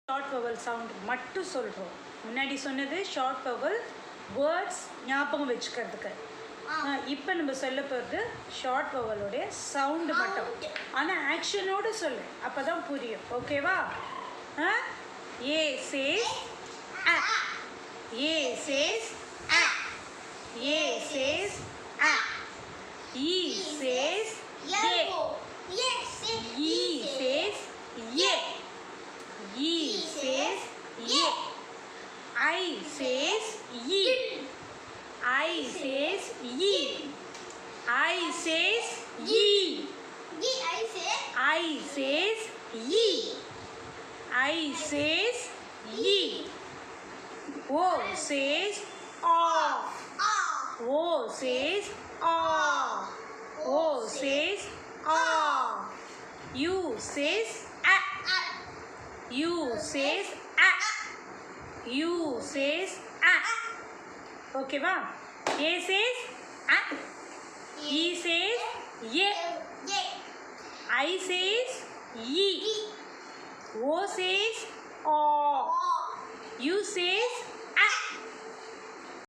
Short vowel sound மட்டும் சொல்கிறோம். முன்னாடி சொன்னது ஷார்ட் வவல் வேர்ட்ஸ் ஞாபகம் வச்சுக்கிறதுக்கு. இப்போ நம்ம சொல்ல போகிறது ஷார்ட் வவலோடைய சவுண்டு மட்டும். ஆனால் ஆக்ஷனோடு சொல்லு, அப்போ தான் புரியும். ஓகேவா? ஏ சேஸ் அ, ஏ சேஸ் அ, ஏ சேஸ் அ, ஈ சேஸ் ஏ, ஈ சேஸ் ஏ, E says ye, I says ye, I says ye, I says ye, I says ye, I says ye, O says ah, O says ah, O says ah, U says ah, U says a, U says a. Okay va? A says a, E says ye, I says ye, O says o, U says